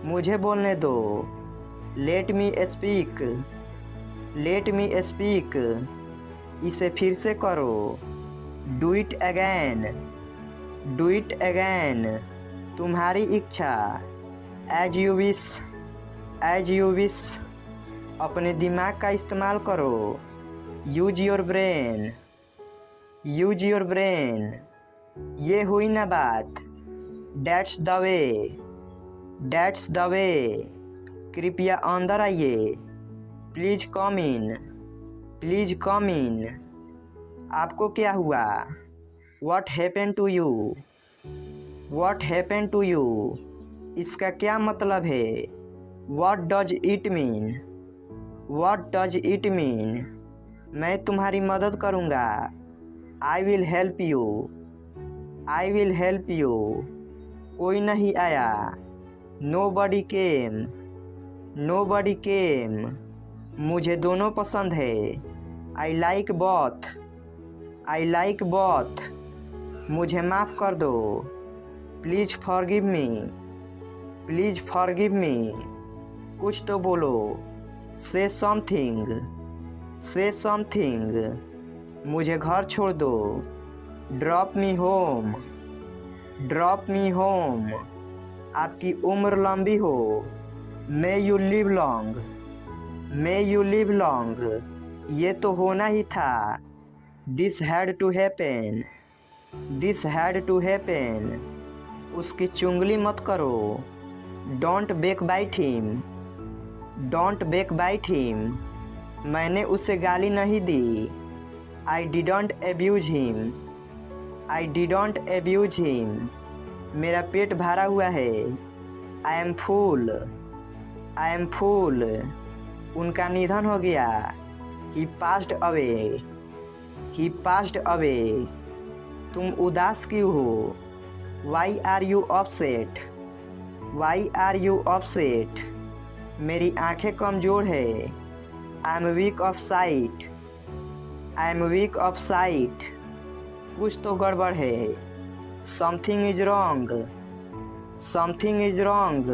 मुझे बोलने दो। Let me speak. Let me speak. इसे फिर से करो। Do it again. Do it again. तुम्हारी इच्छा। As you wish. As you wish. अपने दिमाग का इस्तेमाल करो। Use your brain. Use your brain. ये हुई ना बात। That's the way. That's the way. कृपया अंदर आइए। Please come in. Please come in. आपको क्या हुआ? What happened to you? What happened to you? इसका क्या मतलब है? What does it mean? What does it mean? मैं तुम्हारी मदद करूँगा। I will help you. I will help you. कोई नहीं आया। Nobody came. Nobody came. मुझे दोनों पसंद है। I like both. I like both. मुझे माफ़ कर दो। Please forgive me. Please forgive me. कुछ तो बोलो। से समथिंग। से समथिंग। मुझे घर छोड़ दो। Drop me home. Drop me home. आपकी उम्र लंबी हो। May you live long. May you live long. ये तो होना ही था। This had to happen. This had to happen. उसकी चुंगली मत करो। Don't backbite him. Don't backbite him. मैंने उसे गाली नहीं दी। I didn't abuse him. I didn't abuse him. मेरा पेट भरा हुआ है। I am full. I am full. उनका निधन हो गया। He passed away. He passed away. तुम उदास क्यों हो? Why are you upset? Why are you upset? मेरी आंखें कमज़ोर है। I am weak of sight. I am weak of sight. कुछ तो गड़बड़ है। Something is wrong. Something is wrong.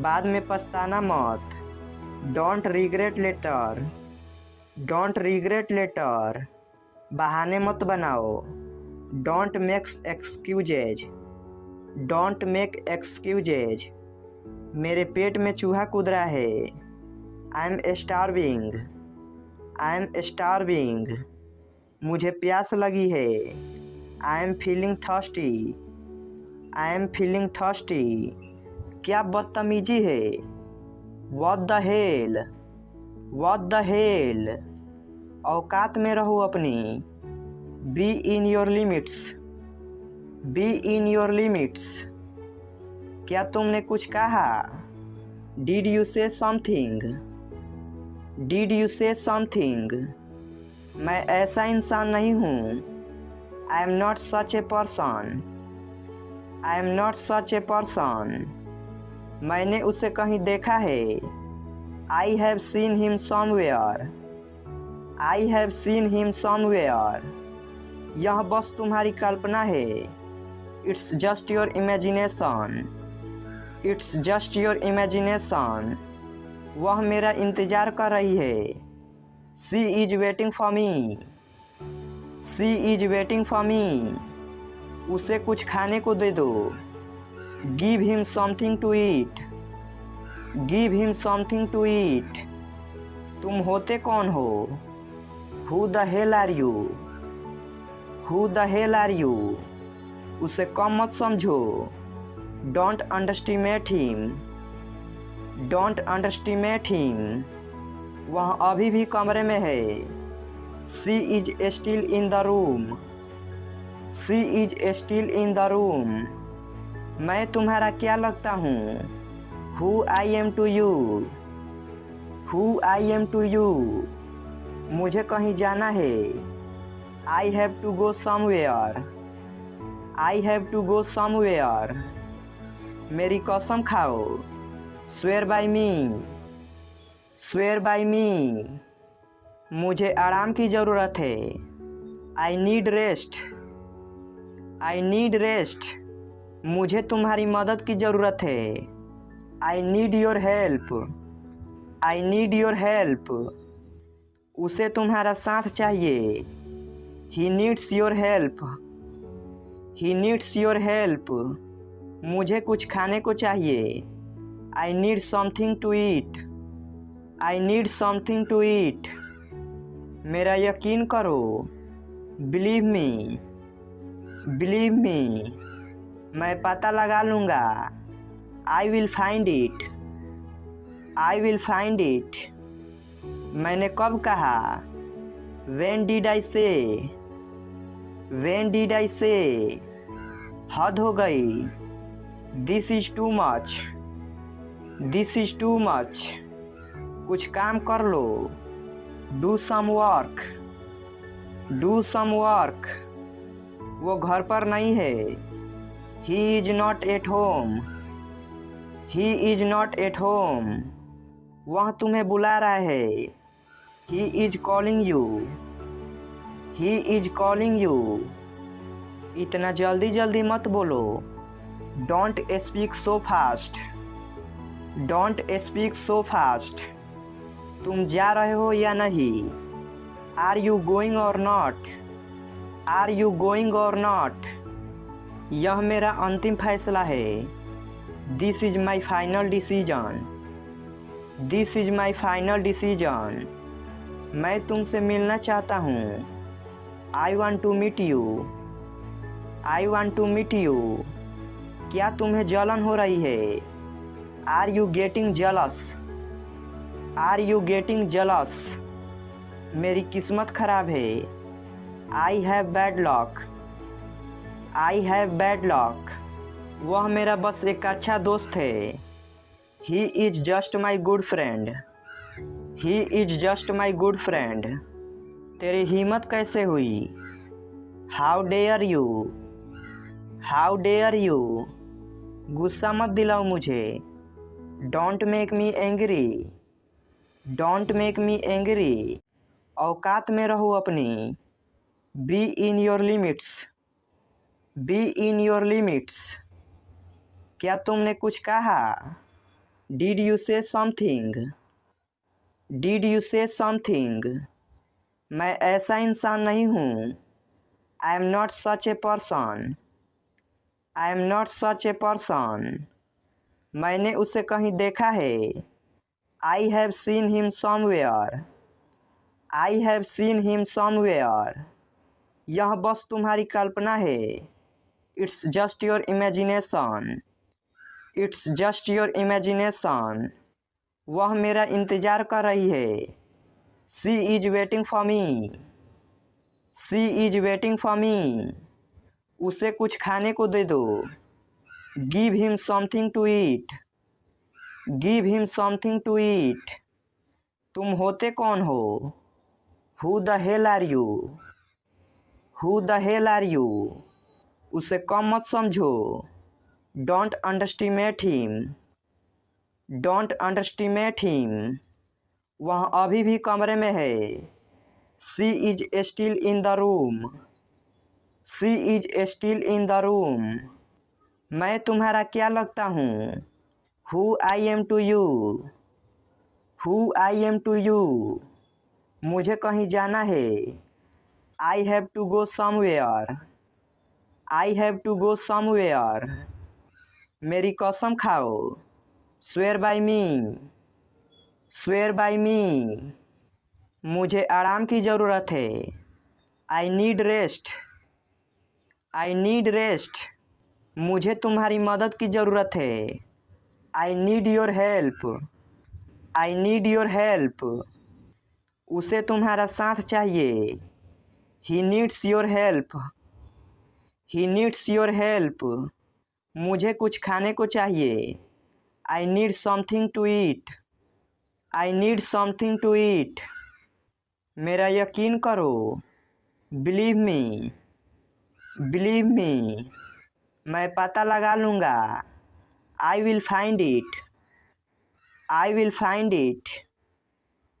बाद में पछताना मत। Don't regret later. Don't regret later. बहाने मत बनाओ। Don't make excuses. Don't make excuses. मेरे पेट में चूहा कूद रहा है। I M starving. I am starving. मुझे प्यास लगी है। I am feeling thirsty. I am feeling thirsty. क्या बदतमीजी है? What the hell? What the hell? औकात में रहो अपनी। Be in your limits. Be in your limits. क्या तुमने कुछ कहा? Did you say something? Did you say something? मैं ऐसा इंसान नहीं हूँ। I am not such a person. I am not such a person. मैंने उसे कहीं देखा है। I have seen him somewhere. I have seen him somewhere. यह बस तुम्हारी कल्पना है। It's just your imagination. It's just your imagination. वह मेरा इंतज़ार कर रही है। She is waiting for me. She is waiting for me. उसे कुछ खाने को दे दो। Give him something to eat. Give him something to eat. तुम होते कौन हो? Who the hell are you? Who the hell are you? उसे कम मत समझो। Don't underestimate him. Don't underestimate him. वह अभी भी कमरे में है। She is still in the room. She is still in the room. मैं तुम्हारा क्या लगता हूँ? Who I am to you? Who I am to you? मुझे कहीं जाना है। I have to go somewhere. I have to go somewhere. मेरी कसम खाओ। Swear by me. Swear by me. मुझे आराम की ज़रूरत है। I need rest. I need rest. मुझे तुम्हारी मदद की ज़रूरत है। I need your help, I need your help. उसे तुम्हारा साथ चाहिए, he needs your help, he needs your help. मुझे कुछ खाने को चाहिए, I need something to eat, I need something to eat. मेरा यकीन करो, बिलीव मी, बिलीव मी। मैं पता लगा लूँगा, I will find it, I will find it. मैंने कब कहा, व्हेन डिड आई से, व्हेन डिड आई से। हद हो गई, this is too much, this is too much. कुछ काम कर लो, do some work, do some work. वो घर पर नहीं है, he is not at home, he is not at home. वह तुम्हें बुला रहा है, he is calling you, he is calling you. इतना जल्दी जल्दी मत बोलो, don't speak so fast, don't speak so fast. तुम जा रहे हो या नहीं, are you going or not, are you going or not. यह मेरा अंतिम फैसला है, this is my final decision, this is my final decision. मैं तुमसे मिलना चाहता हूँ, I want to meet you, I want to meet you. क्या तुम्हें जलन हो रही है, are you getting jealous, are you getting jealous. मेरी किस्मत खराब है, I have bad luck, I have bad luck. वह मेरा बस एक अच्छा दोस्त है, he is just my good friend, he is just my good friend. तेरी हिम्मत कैसे हुई, how dare you, how dare you. गुस्सा मत दिलाओ मुझे, don't make me angry, don't make me angry. औकात में रहो अपनी, be in your limits, be in your limits. क्या तुमने कुछ कहा, did you say something, did you say something. मैं ऐसा इंसान नहीं हूँ, I am not such a person, I am not such a person. मैंने उसे कहीं देखा है, I have seen him somewhere, I have seen him somewhere. यह बस तुम्हारी कल्पना है, it's just your imagination, it's just your imagination. वह मेरा इंतज़ार कर रही है, she is waiting for me, she is waiting for me. उसे कुछ खाने को दे दो, give him something to eat, give him something to eat. तुम होते कौन हो, who the hell are you, who the hell are you. उसे कम मत समझो, don't underestimate him, don't underestimate him. वह अभी भी कमरे में है, she is still in the room, she is still in the room. मैं तुम्हारा क्या लगता हूँ, who I am to you, who I am to you. मुझे कहीं जाना है, I have to go somewhere, I have to go somewhere. मेरी कसम खाओ, swear by me, swear by me. मुझे आराम की ज़रूरत है, I need rest, I need rest. मुझे तुम्हारी मदद की ज़रूरत है, I need your help, I need your help. उसे तुम्हारा साथ चाहिए, he needs your help, he needs your help. मुझे कुछ खाने को चाहिए, I need something to eat, I need something to eat. मेरा यकीन करो, बिलीव मी, बिलीव मी। मैं पता लगा लूँगा, I will find it, I will find it.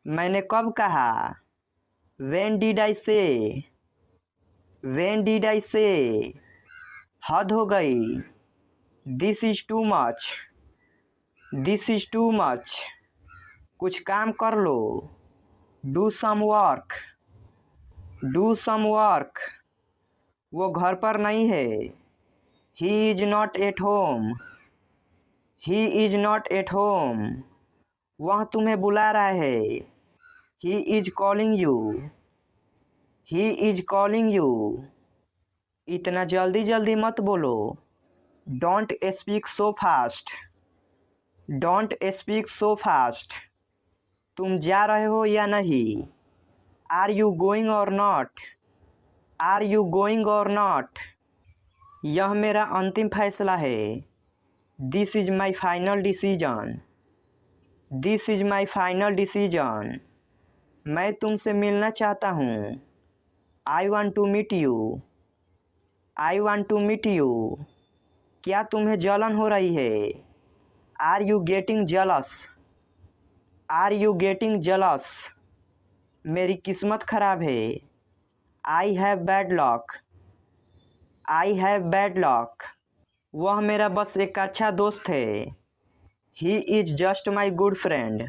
मैंने कब कहा, व्हेन डिड आई से, व्हेन डिड आई से। हद हो गई, this is too much, this is too much, कुछ काम कर लो। Do some work, do some work, वो घर पर नहीं है। He is not at home, he is not at home, वह तुम्हें बुला रहा है। He is calling you, he is calling you, इतना जल्दी जल्दी मत बोलो। Don't speak so fast, don't speak so fast, तुम जा रहे हो या नहीं। Are you going or not, are you going or not, यह मेरा अंतिम फैसला है। This is my final decision, this is my final decision, मैं तुमसे मिलना चाहता हूँ। I want to meet you, I want to meet you, क्या तुम्हें जलन हो रही है। Are you getting jealous, are you getting jealous, मेरी किस्मत खराब है। I have bad luck, I have bad luck, वह मेरा बस एक अच्छा दोस्त है। He is just my good friend,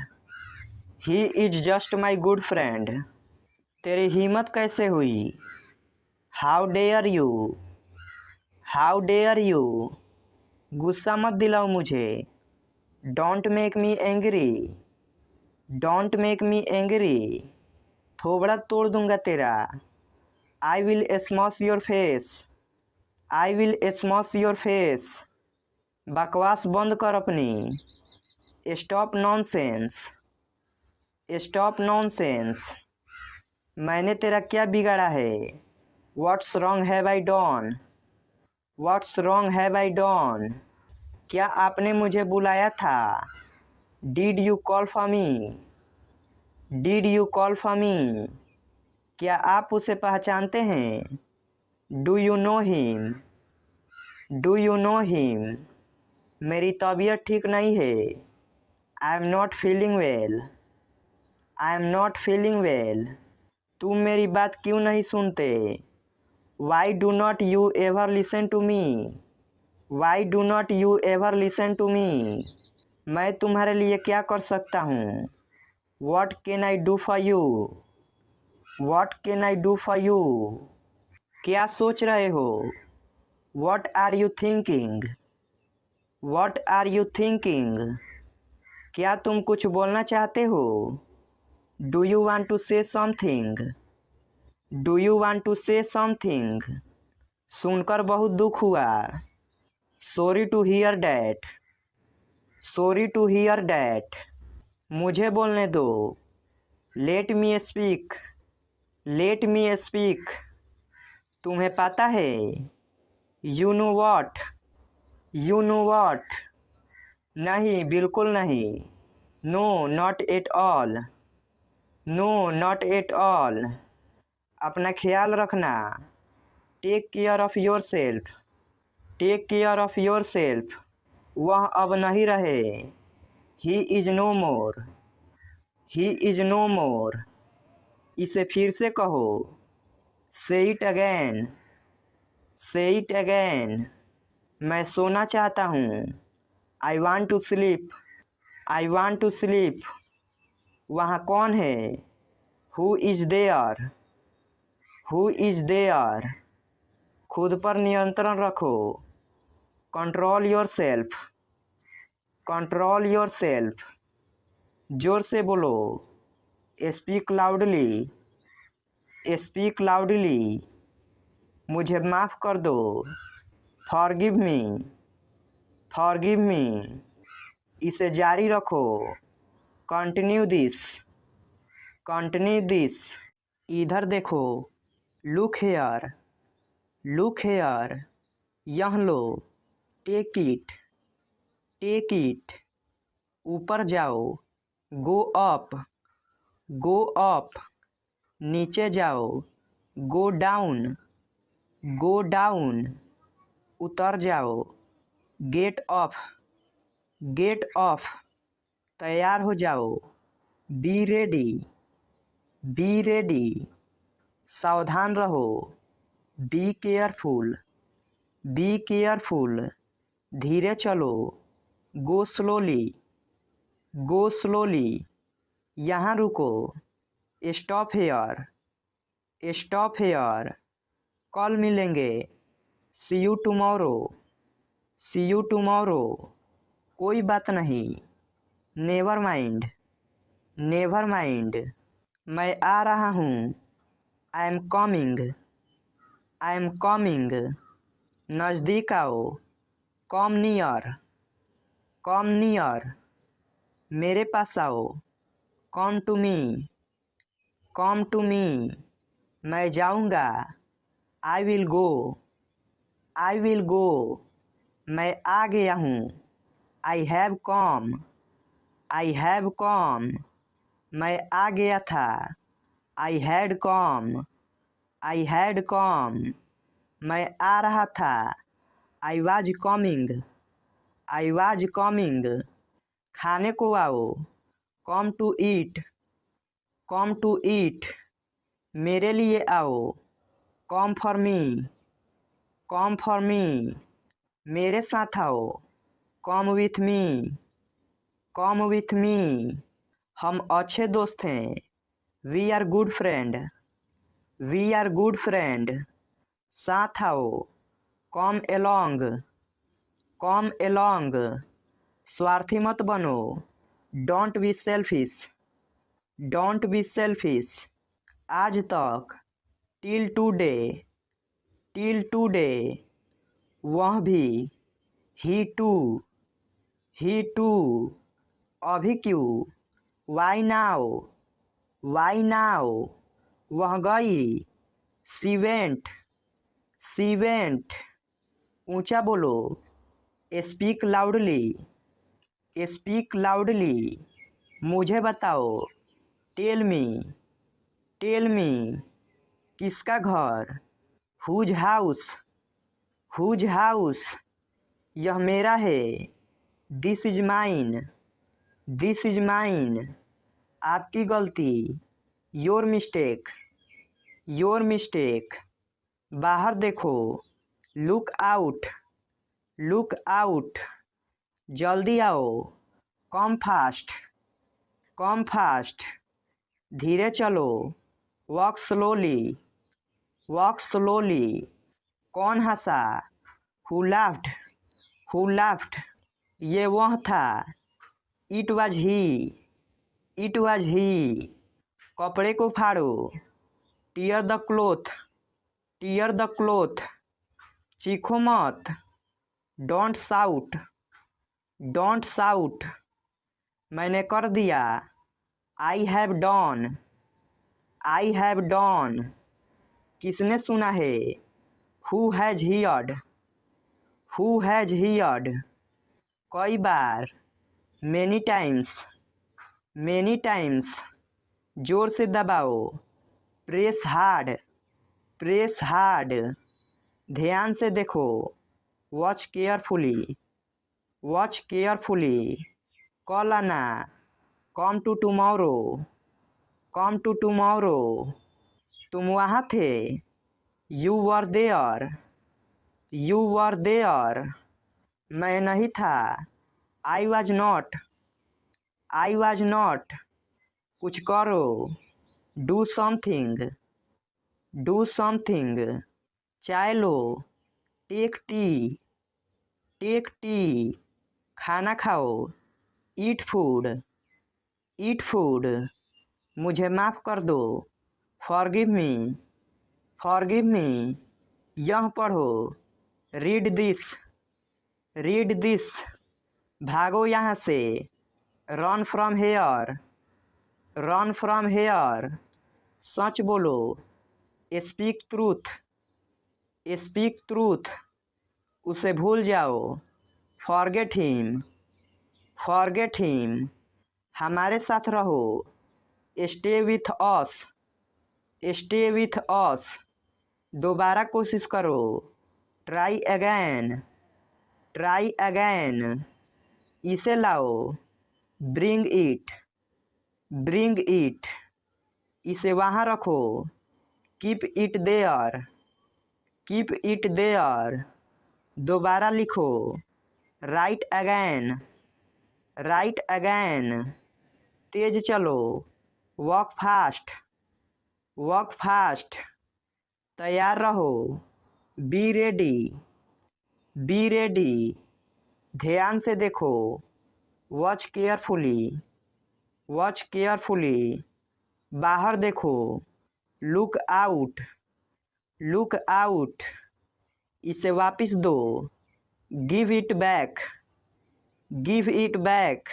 he is just my good friend, तेरी हिम्मत कैसे हुई। How dare you, how dare you, गुस्सा मत दिलाओ मुझे। Don't make me angry, don't make me angry, थोबड़ा तोड़ दूंगा तेरा। I will smash your face, I will smash your face, बकवास बंद कर अपनी। स्टॉप नॉनसेंस, स्टॉप नॉनसेंस, मैंने तेरा क्या बिगाड़ा है। What's wrong have I done, what's wrong have I done, क्या आपने मुझे बुलाया था। Did you call for me, did you call for me, क्या आप उसे पहचानते हैं। Do you know him, do you know him, मेरी तबीयत ठीक नहीं है। I am not feeling well, I am not feeling well, तुम मेरी बात क्यों नहीं सुनते। Why do not you ever listen to me, why do not you ever listen to me, मैं तुम्हारे लिए क्या कर सकता हूँ। What can I do for you, what can I do for you, क्या सोच रहे हो। What are you thinking, what are you thinking, क्या तुम कुछ बोलना चाहते हो। Do you want to say something, do you want to say something, सुनकर बहुत दुख हुआ। Sorry to hear that, sorry to hear that, मुझे बोलने दो। Let me speak, let me speak, तुम्हें पता है। You know what, you know what, नहीं बिल्कुल नहीं। No not at all, no not at all, अपना ख्याल रखना। Take care of yourself, take care of yourself, वह अब नहीं रहे। He is no more, he is no more, इसे फिर से कहो। Say it again, say it again, मैं सोना चाहता हूँ। I want to sleep, I want to sleep, वहाँ कौन है। Who is there, who is there, खुद पर नियंत्रण रखो। Control yourself, control yourself, जोर से बोलो। स्पीक लाउडली, स्पीक लाउडली, मुझे माफ़ कर दो। फॉरगिव मी, फॉरगिव मी, इसे जारी रखो। कंटिन्यू दिस, कंटिन्यू दिस, इधर देखो। लुक हेयर, लुक हेयर, यह लो। टेक इट, टेक इट, ऊपर जाओ। गो अप, गो अप, नीचे जाओ। गो डाउन, गो डाउन, उतर जाओ। गेट ऑफ, गेट ऑफ, तैयार हो जाओ। बी रेडी, बी रेडी, सावधान रहो। बी केयरफुल, बी केयरफुल, धीरे चलो। गो स्लोली, गो स्लोली, यहाँ रुको। Stop here, stop here. कल मिलेंगे। See you tomorrow, see you tomorrow. कोई बात नहीं। Never mind, never mind. मैं आ रहा हूँ। I am coming, I am coming. नज़दीक आओ। Come near, come near. मेरे पास आओ। Come to me, come to me. मैं जाऊँगा। I will go, I will go. मैं आ गया हूँ। I have come, I have come. मैं आ गया था। आई had come, I had come. मैं आ रहा था। I was coming, I was coming. खाने को आओ। Come to eat, come to eat. मेरे लिए आओ। Come for me, come for me. मेरे साथ आओ। Come with me, come with me. हम अच्छे दोस्त हैं। We are good friend, we are good friend. साथ आओ। Come along, come along. स्वार्थी मत बनो। Don't be selfish, don't be selfish. आज तक। Till today, till today. वह भी। He too, he too. अभी क्यों। Why now, why now. वह गई। She went, she went. ऊंचा बोलो। Speak loudly, speak loudly. मुझे बताओ। Tell me, tell me. किसका घर। Whose house, whose house. यह मेरा है। This is mine, this is mine. आपकी गलती। Your mistake, your mistake. बाहर देखो। Look out, look out. जल्दी आओ। Come fast, come fast. धीरे चलो। Walk slowly, walk slowly. कौन हंसा। Who laughed, who laughed. ये वह था। It was he, it was he. कपड़े को फाड़ो। Tear the cloth, tear the cloth. चीखो मत। Don't shout, don't shout. मैंने कर दिया। I have done, I have done. किसने सुना है। Who has heard, who has heard. कई बार। Many times, many times. जोर से दबाओ। Press hard, press hard. ध्यान से देखो। Watch carefully, watch carefully. कल आना। Come to tomorrow, come to tomorrow. तुम वहाँ थे। You were there, you were there. मैं नहीं था। I was not, I was not. कुछ करो। Do something, do something. चाय लो। Take tea, take tea. खाना खाओ। Eat food, eat food. मुझे माफ़ कर दो। Forgive me, forgive me. यह पढ़ो। Read this, read this. भागो यहाँ से। Run from here, run from hair. सच बोलो। Speak truth, speak truth. उसे भूल जाओ। Forget him, forget him. हमारे साथ रहो। Stay with us, stay with us. दोबारा कोशिश करो। Try again, try again. इसे लाओ। Bring it, bring it. इसे वहाँ रखो। Keep it there, keep it there. दोबारा लिखो। राइट अगैन, राइट अगेन, तेज चलो। वॉक फास्ट, वॉक फास्ट, तैयार रहो। बी रेडी, बी रेडी, ध्यान से देखो। वॉच केयरफुली, वॉच केयरफुली, बाहर देखो। लुक आउट, लुक आउट, इसे वापस दो। Give it back, give it back,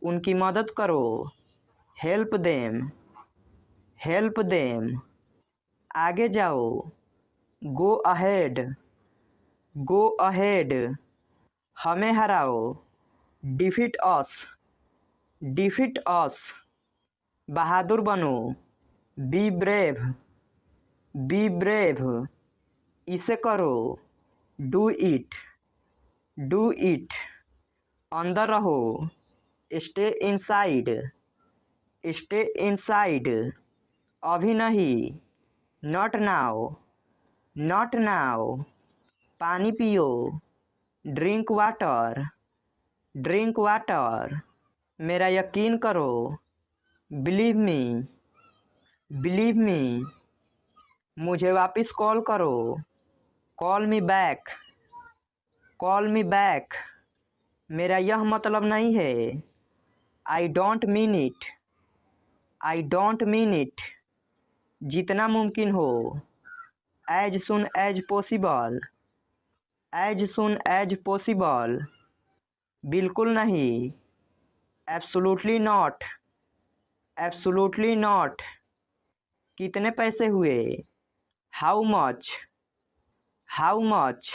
उनकी मदद करो। हेल्प देम, हेल्प देम, आगे जाओ। गो अहेड, गो अहेड, हमें हराओ। डिफीट अस, डिफीट अस, बहादुर बनो। बी ब्रेव, बी ब्रेव, इसे करो। डू इट, डू इट, अंदर रहो। स्टे इनसाइड, स्टे इनसाइड, अभी नहीं। नॉट नाउ, नॉट नाउ, पानी पियो। ड्रिंक वाटर, ड्रिंक वाटर, मेरा यकीन करो। बिलीव मी, बिलीव मी, मुझे वापस कॉल करो। Call me back, call me back, मेरा यह मतलब नहीं है। I don't mean it, I don't mean it, जितना मुमकिन हो। As soon as possible, as soon as possible, बिल्कुल नहीं। एब्सोल्युटली नॉट, एब्सोल्युटली नॉट, कितने पैसे हुए। हाउ मच, हाउ मच,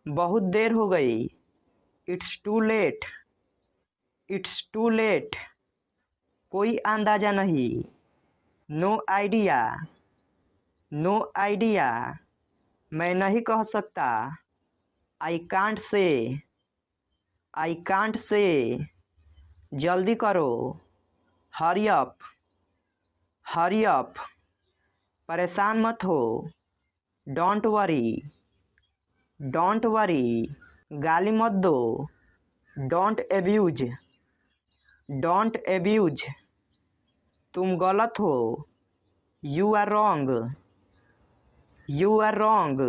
बहुत देर हो गई। It's too late, it's too late, कोई अंदाज़ा नहीं। नो आइडिया, नो आइडिया, मैं नहीं कह सकता। I can't say, I can't say, जल्दी करो। हरी अप, हरी अप, परेशान मत हो। डोंट वरी, डोंट वरी, गाली मत दो। डोंट एब्यूज, डोंट एब्यूज, तुम गलत हो। You are wrong, you are wrong,